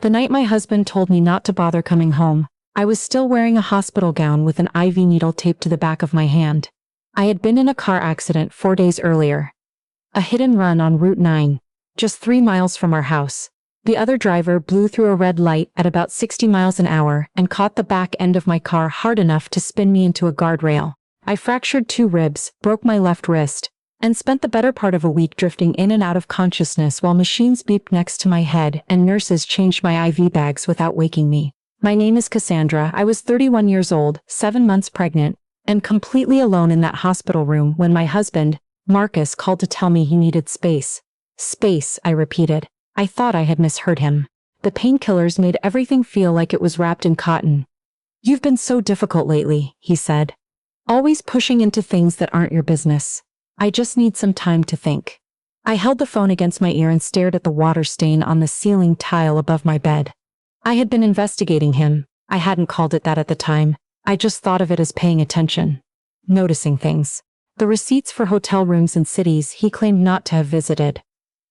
The night my husband told me not to bother coming home, I was still wearing a hospital gown with an IV needle taped to the back of my hand. I had been in a car accident 4 days earlier. A hit and run on Route 9, just 3 miles from our house. The other driver blew through a red light at about 60 miles an hour and caught the back end of my car hard enough to spin me into a guardrail. I fractured 2 ribs, broke my left wrist, and spent the better part of a week drifting in and out of consciousness while machines beeped next to my head and nurses changed my IV bags without waking me. My name is Cassandra. I was 31 years old, 7 months pregnant, and completely alone in that hospital room when my husband, Marcus, called to tell me he needed space. Space, I repeated. I thought I had misheard him. The painkillers made everything feel like it was wrapped in cotton. "You've been so difficult lately," he said. "Always pushing into things that aren't your business. I just need some time to think." I held the phone against my ear and stared at the water stain on the ceiling tile above my bed. I had been investigating him. I hadn't called it that at the time. I just thought of it as paying attention. Noticing things. The receipts for hotel rooms in cities he claimed not to have visited.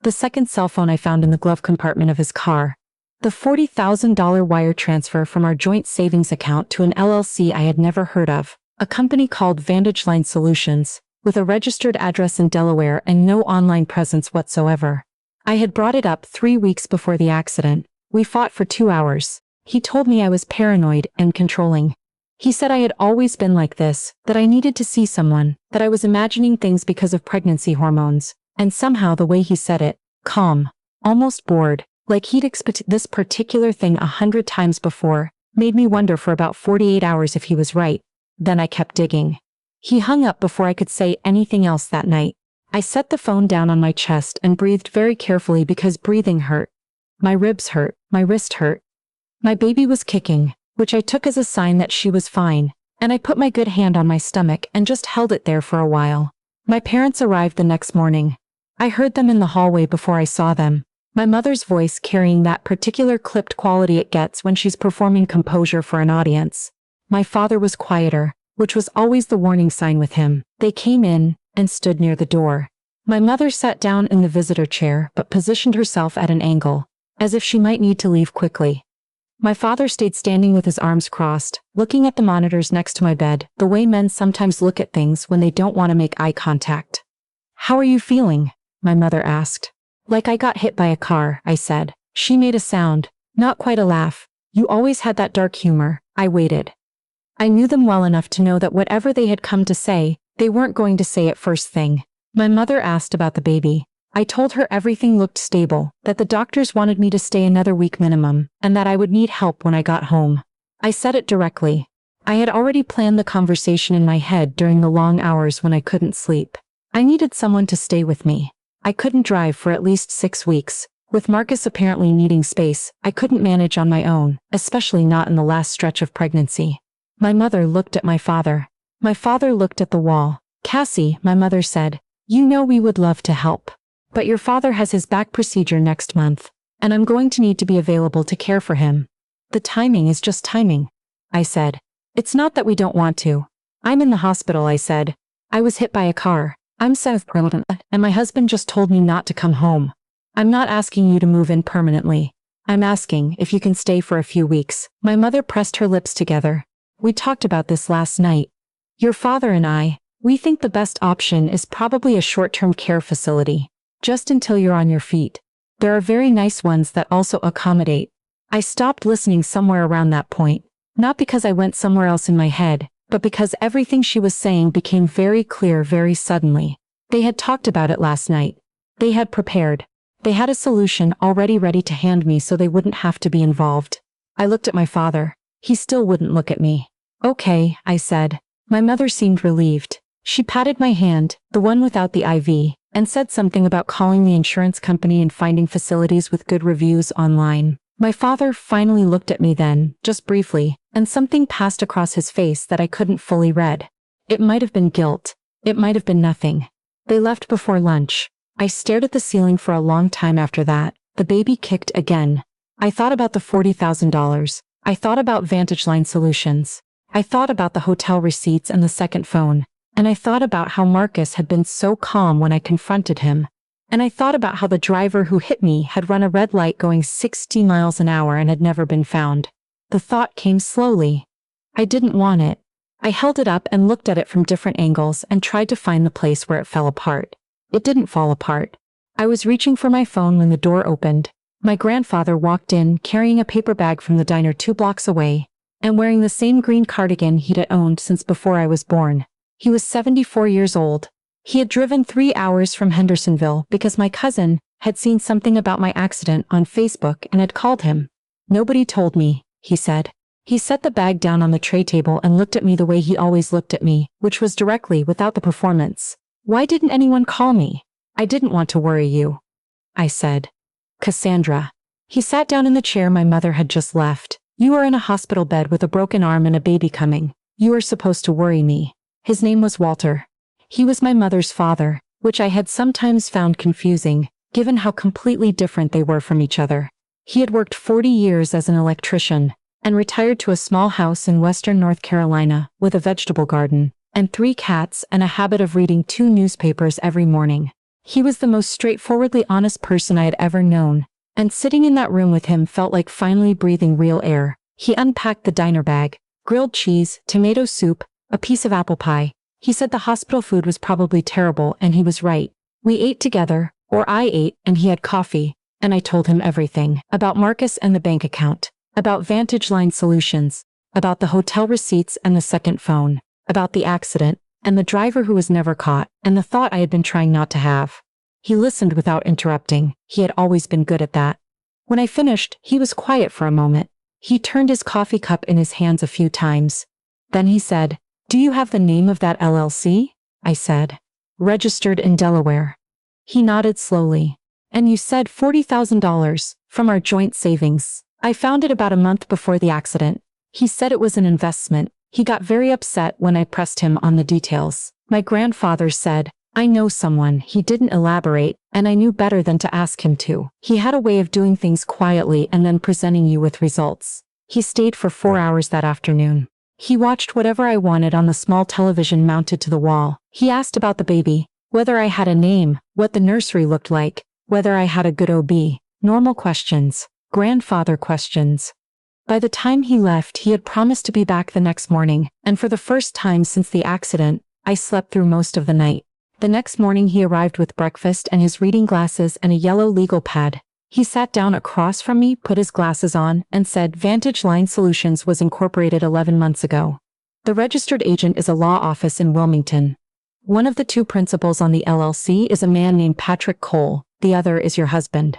The second cell phone I found in the glove compartment of his car. The $40,000 wire transfer from our joint savings account to an LLC I had never heard of, a company called Vantage Line Solutions, with a registered address in Delaware and no online presence whatsoever. I had brought it up 3 weeks before the accident. We fought for 2 hours. He told me I was paranoid and controlling. He said I had always been like this, that I needed to see someone, that I was imagining things because of pregnancy hormones, and somehow the way he said it, calm, almost bored, like he'd expected this particular thing 100 times before, made me wonder for about 48 hours if he was right. Then I kept digging. He hung up before I could say anything else that night. I set the phone down on my chest and breathed very carefully because breathing hurt. My ribs hurt, my wrist hurt. My baby was kicking, which I took as a sign that she was fine, and I put my good hand on my stomach and just held it there for a while. My parents arrived the next morning. I heard them in the hallway before I saw them, my mother's voice carrying that particular clipped quality it gets when she's performing composure for an audience. My father was quieter, which was always the warning sign with him. They came in and stood near the door. My mother sat down in the visitor chair but positioned herself at an angle, as if she might need to leave quickly. My father stayed standing with his arms crossed, looking at the monitors next to my bed, the way men sometimes look at things when they don't want to make eye contact. "How are you feeling?" my mother asked. "Like I got hit by a car," I said. She made a sound, not quite a laugh. "You always had that dark humor." I waited. I knew them well enough to know that whatever they had come to say, they weren't going to say it first thing. My mother asked about the baby. I told her everything looked stable, that the doctors wanted me to stay another week minimum, and that I would need help when I got home. I said it directly. I had already planned the conversation in my head during the long hours when I couldn't sleep. I needed someone to stay with me. I couldn't drive for at least 6 weeks. With Marcus apparently needing space, I couldn't manage on my own, especially not in the last stretch of pregnancy. My mother looked at my father. My father looked at the wall. "Cassie," my mother said, "you know we would love to help. But your father has his back procedure next month, and I'm going to need to be available to care for him." "The timing is just timing," I said. "It's not that we don't want to." "I'm in the hospital," I said. "I was hit by a car. I'm South President, and my husband just told me not to come home. I'm not asking you to move in permanently. I'm asking if you can stay for a few weeks." My mother pressed her lips together. "We talked about this last night. Your father and I, we think the best option is probably a short-term care facility, just until you're on your feet. There are very nice ones that also accommodate." I stopped listening somewhere around that point, not because I went somewhere else in my head, but because everything she was saying became very clear very suddenly. They had talked about it last night. They had prepared. They had a solution already ready to hand me so they wouldn't have to be involved. I looked at my father. He still wouldn't look at me. "Okay," I said. My mother seemed relieved. She patted my hand, the one without the IV, and said something about calling the insurance company and finding facilities with good reviews online. My father finally looked at me then, just briefly, and something passed across his face that I couldn't fully read. It might have been guilt. It might have been nothing. They left before lunch. I stared at the ceiling for a long time after that. The baby kicked again. I thought about the $40,000. I thought about Vantage Line Solutions. I thought about the hotel receipts and the second phone. And I thought about how Marcus had been so calm when I confronted him. And I thought about how the driver who hit me had run a red light going 60 miles an hour and had never been found. The thought came slowly. I didn't want it. I held it up and looked at it from different angles and tried to find the place where it fell apart. It didn't fall apart. I was reaching for my phone when the door opened. My grandfather walked in carrying a paper bag from the diner 2 blocks away and wearing the same green cardigan he'd owned since before I was born. He was 74 years old. He had driven 3 hours from Hendersonville because my cousin had seen something about my accident on Facebook and had called him. "Nobody told me," he said. He set the bag down on the tray table and looked at me the way he always looked at me, which was directly without the performance. "Why didn't anyone call me?" "I didn't want to worry you," I said. "Cassandra." He sat down in the chair my mother had just left. "You are in a hospital bed with a broken arm and a baby coming. You are supposed to worry me." His name was Walter. He was my mother's father, which I had sometimes found confusing, given how completely different they were from each other. He had worked 40 years as an electrician and retired to a small house in western North Carolina with a vegetable garden and 3 cats and a habit of reading 2 newspapers every morning. He was the most straightforwardly honest person I had ever known, and sitting in that room with him felt like finally breathing real air. He unpacked the diner bag, grilled cheese, tomato soup, a piece of apple pie. He said the hospital food was probably terrible, and he was right. We ate together, or I ate, and he had coffee, and I told him everything. About Marcus and the bank account, about Vantage Line Solutions, about the hotel receipts and the second phone, about the accident, and the driver who was never caught, and the thought I had been trying not to have. He listened without interrupting. He had always been good at that. When I finished, he was quiet for a moment. He turned his coffee cup in his hands a few times. Then he said, "Do you have the name of that LLC?" I said. "Registered in Delaware." He nodded slowly. "And you said $40,000 from our joint savings." "I found it about a month before the accident." He said it was an investment. He got very upset when I pressed him on the details. My grandfather said, "I know someone." He didn't elaborate, and I knew better than to ask him to. He had a way of doing things quietly and then presenting you with results. He stayed for 4 hours that afternoon. He watched whatever I wanted on the small television mounted to the wall. He asked about the baby, whether I had a name, what the nursery looked like, whether I had a good OB. Normal questions. Grandfather questions. By the time he left, he had promised to be back the next morning, and for the first time since the accident, I slept through most of the night. The next morning he arrived with breakfast and his reading glasses and a yellow legal pad. He sat down across from me, put his glasses on, and said Vantage Line Solutions was incorporated 11 months ago. The registered agent is a law office in Wilmington. One of the 2 principals on the LLC is a man named Patrick Cole, the other is your husband.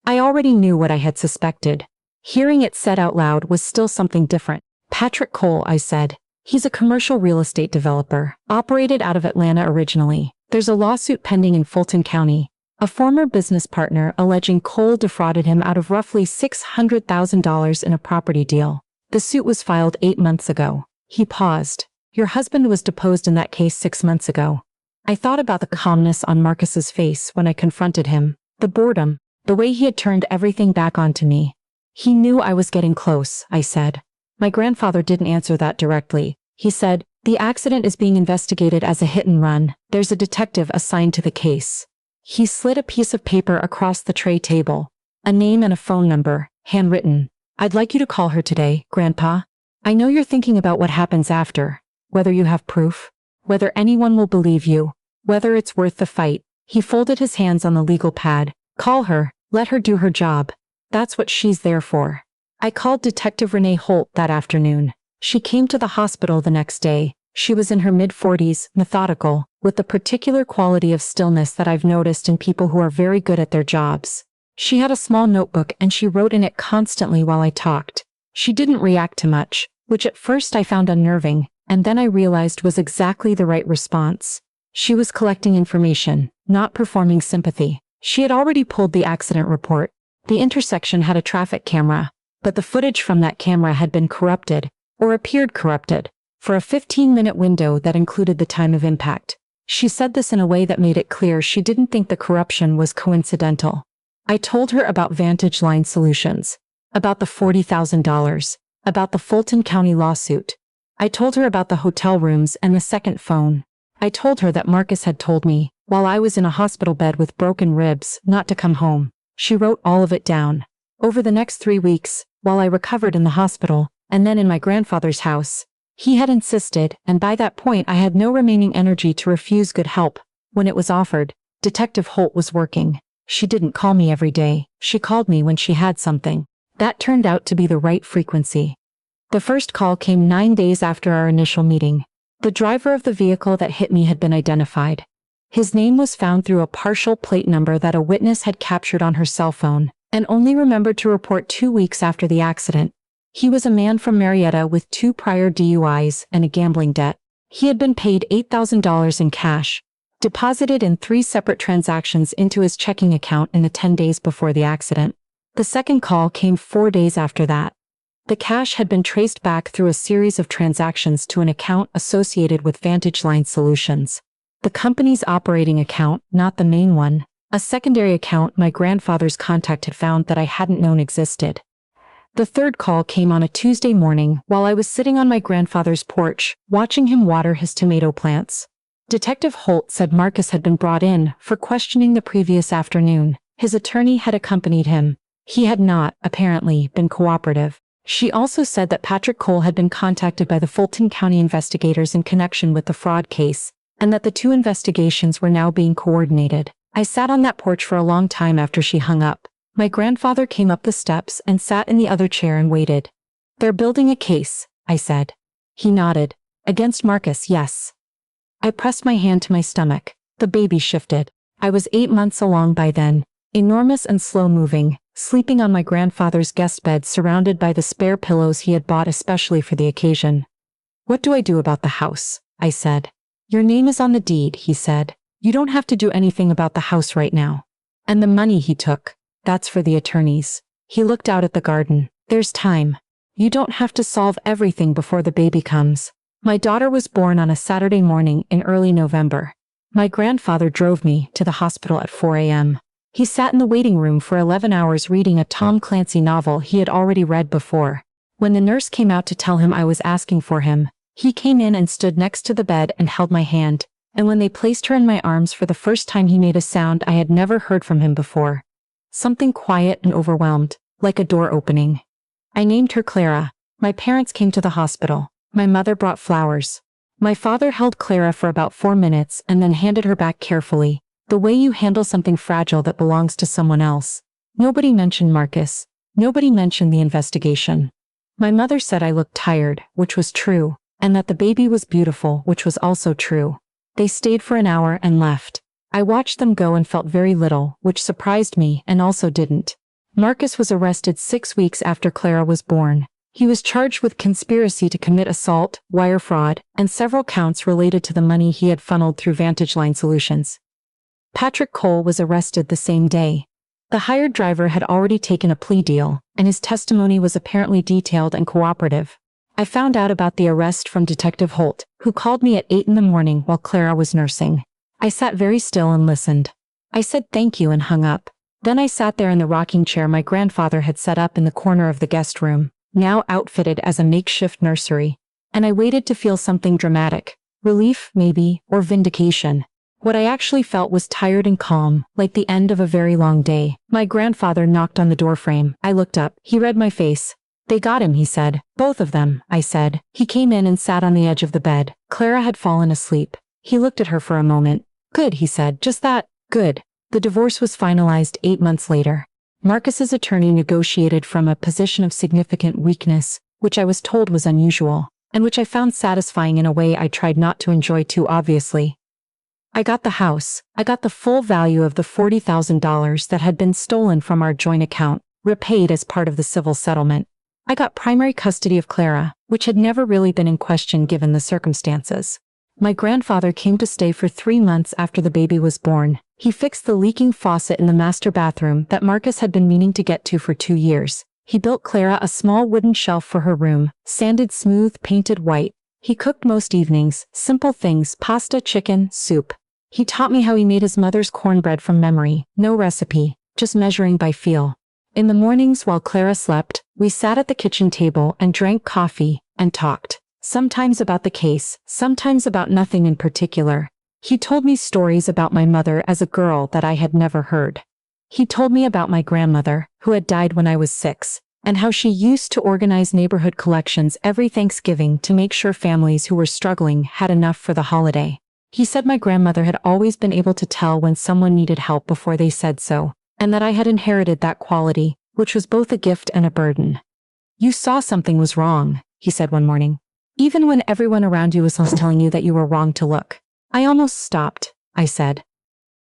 I already knew what I had suspected. Hearing it said out loud was still something different. "Patrick Cole," I said. "He's a commercial real estate developer, operated out of Atlanta originally. There's a lawsuit pending in Fulton County. A former business partner alleging Cole defrauded him out of roughly $600,000 in a property deal. The suit was filed 8 months ago." He paused. "Your husband was deposed in that case 6 months ago." I thought about the calmness on Marcus's face when I confronted him, the boredom, the way he had turned everything back onto me. "He knew I was getting close," I said. My grandfather didn't answer that directly. He said, "The accident is being investigated as a hit and run. There's a detective assigned to the case." He slid a piece of paper across the tray table. A name and a phone number, handwritten. "I'd like you to call her today, Grandpa. I know you're thinking about what happens after, whether you have proof, whether anyone will believe you, whether it's worth the fight." He folded his hands on the legal pad. "Call her, let her do her job. That's what she's there for." I called Detective Renee Holt that afternoon. She came to the hospital the next day. She was in her mid-40s, methodical, with the particular quality of stillness that I've noticed in people who are very good at their jobs. She had a small notebook and she wrote in it constantly while I talked. She didn't react to much, which at first I found unnerving, and then I realized was exactly the right response. She was collecting information, not performing sympathy. She had already pulled the accident report. The intersection had a traffic camera, but the footage from that camera had been corrupted, or appeared corrupted, for a 15-minute window that included the time of impact. She said this in a way that made it clear she didn't think the corruption was coincidental. I told her about Vantage Line Solutions, about the $40,000, about the Fulton County lawsuit. I told her about the hotel rooms and the second phone. I told her that Marcus had told me, while I was in a hospital bed with broken ribs, not to come home. She wrote all of it down. Over the next 3 weeks, while I recovered in the hospital, and then in my grandfather's house, he had insisted, and by that point I had no remaining energy to refuse good help. When it was offered, Detective Holt was working. She didn't call me every day. She called me when she had something. That turned out to be the right frequency. The first call came 9 days after our initial meeting. The driver of the vehicle that hit me had been identified. His name was found through a partial plate number that a witness had captured on her cell phone, and only remembered to report 2 weeks after the accident. He was a man from Marietta with 2 prior DUIs and a gambling debt. He had been paid $8,000 in cash, deposited in 3 separate transactions into his checking account in the 10 days before the accident. The second call came 4 days after that. The cash had been traced back through a series of transactions to an account associated with Vantage Line Solutions. The company's operating account, not the main one. A secondary account my grandfather's contact had found that I hadn't known existed. The third call came on a Tuesday morning while I was sitting on my grandfather's porch, watching him water his tomato plants. Detective Holt said Marcus had been brought in for questioning the previous afternoon. His attorney had accompanied him. He had not, apparently, been cooperative. She also said that Patrick Cole had been contacted by the Fulton County investigators in connection with the fraud case, and that the 2 investigations were now being coordinated. I sat on that porch for a long time after she hung up. My grandfather came up the steps and sat in the other chair and waited. "They're building a case," I said. He nodded. "Against Marcus, yes." I pressed my hand to my stomach. The baby shifted. I was 8 months along by then, enormous and slow-moving, sleeping on my grandfather's guest bed surrounded by the spare pillows he had bought especially for the occasion. "What do I do about the house?" I said. "Your name is on the deed," he said. "You don't have to do anything about the house right now. And the money he took, that's for the attorneys." He looked out at the garden. "There's time. You don't have to solve everything before the baby comes." My daughter was born on a Saturday morning in early November. My grandfather drove me to the hospital at 4 a.m. He sat in the waiting room for 11 hours reading a Tom Clancy novel he had already read before. When the nurse came out to tell him I was asking for him, he came in and stood next to the bed and held my hand, and when they placed her in my arms for the first time he made a sound I had never heard from him before. Something quiet and overwhelmed, like a door opening. I named her Clara. My parents came to the hospital. My mother brought flowers. My father held Clara for about 4 minutes and then handed her back carefully, the way you handle something fragile that belongs to someone else. Nobody mentioned Marcus. Nobody mentioned the investigation. My mother said I looked tired, which was true, and that the baby was beautiful, which was also true. They stayed for an hour and left. I watched them go and felt very little, which surprised me and also didn't. Marcus was arrested 6 weeks after Clara was born. He was charged with conspiracy to commit assault, wire fraud, and several counts related to the money he had funneled through Vantage Line Solutions. Patrick Cole was arrested the same day. The hired driver had already taken a plea deal, and his testimony was apparently detailed and cooperative. I found out about the arrest from Detective Holt, who called me at 8 in the morning while Clara was nursing. I sat very still and listened. I said thank you and hung up. Then I sat there in the rocking chair my grandfather had set up in the corner of the guest room, now outfitted as a makeshift nursery, and I waited to feel something dramatic. Relief, maybe, or vindication. What I actually felt was tired and calm, like the end of a very long day. My grandfather knocked on the doorframe. I looked up. He read my face. "They got him," he said. "Both of them," I said. He came in and sat on the edge of the bed. Clara had fallen asleep. He looked at her for a moment. "Good," he said. "Just that. Good." The divorce was finalized 8 months later. Marcus's attorney negotiated from a position of significant weakness, which I was told was unusual, and which I found satisfying in a way I tried not to enjoy too obviously. I got the house. I got the full value of the $40,000 that had been stolen from our joint account, repaid as part of the civil settlement. I got primary custody of Clara, which had never really been in question given the circumstances. My grandfather came to stay for 3 months after the baby was born. He fixed the leaking faucet in the master bathroom that Marcus had been meaning to get to for 2 years. He built Clara a small wooden shelf for her room, sanded smooth, painted white. He cooked most evenings, simple things, pasta, chicken, soup. He taught me how he made his mother's cornbread from memory, no recipe, just measuring by feel. In the mornings while Clara slept, we sat at the kitchen table and drank coffee and talked. Sometimes about the case, sometimes about nothing in particular. He told me stories about my mother as a girl that I had never heard. He told me about my grandmother, who had died when I was 6, and how she used to organize neighborhood collections every Thanksgiving to make sure families who were struggling had enough for the holiday. He said my grandmother had always been able to tell when someone needed help before they said so, and that I had inherited that quality, which was both a gift and a burden. "You saw something was wrong," he said one morning. "Even when everyone around you was telling you that you were wrong to look." "I almost stopped," I said.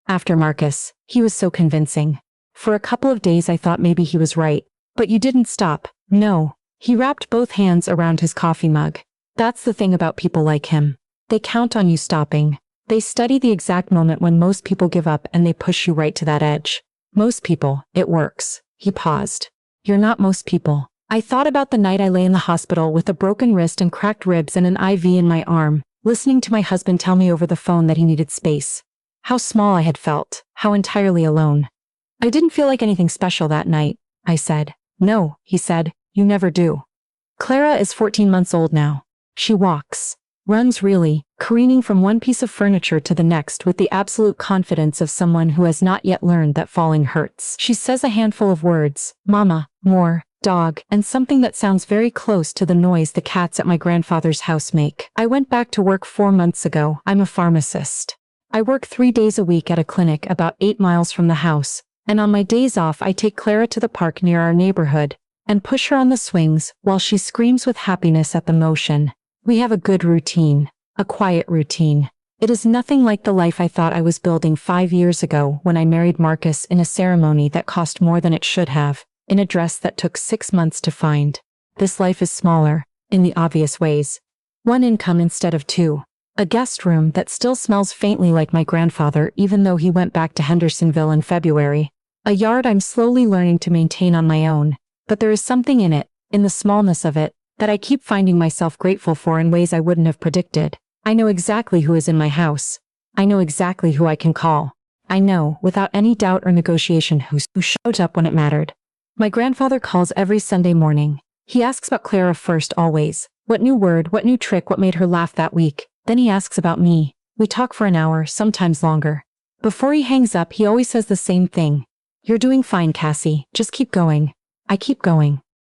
"After Marcus, he was so convincing. For a couple of days I thought maybe he was right. But you didn't stop." "No." He wrapped both hands around his coffee mug. "That's the thing about people like him. They count on you stopping. They study the exact moment when most people give up and they push you right to that edge. Most people, it works." He paused. "You're not most people." I thought about the night I lay in the hospital with a broken wrist and cracked ribs and an IV in my arm, listening to my husband tell me over the phone that he needed space. How small I had felt, how entirely alone. "I didn't feel like anything special that night," I said. "No," he said, "you never do." Clara is 14 months old now. She walks, runs really, careening from one piece of furniture to the next with the absolute confidence of someone who has not yet learned that falling hurts. She says a handful of words: mama, more, dog, and something that sounds very close to the noise the cats at my grandfather's house make. I went back to work 4 months ago. I'm a pharmacist. I work 3 days a week at a clinic about 8 miles from the house, and on my days off I take Clara to the park near our neighborhood and push her on the swings while she screams with happiness at the motion. We have a good routine, a quiet routine. It is nothing like the life I thought I was building 5 years ago when I married Marcus in a ceremony that cost more than it should have, in a dress that took 6 months to find. This life is smaller, in the obvious ways. 1 income instead of 2. A guest room that still smells faintly like my grandfather even though he went back to Hendersonville in February. A yard I'm slowly learning to maintain on my own, but there is something in it, in the smallness of it, that I keep finding myself grateful for in ways I wouldn't have predicted. I know exactly who is in my house. I know exactly who I can call. I know, without any doubt or negotiation, who showed up when it mattered. My grandfather calls every Sunday morning. He asks about Clara first always. What new word, what new trick, what made her laugh that week? Then he asks about me. We talk for an hour, sometimes longer. Before he hangs up, he always says the same thing. "You're doing fine, Cassie. Just keep going." I keep going.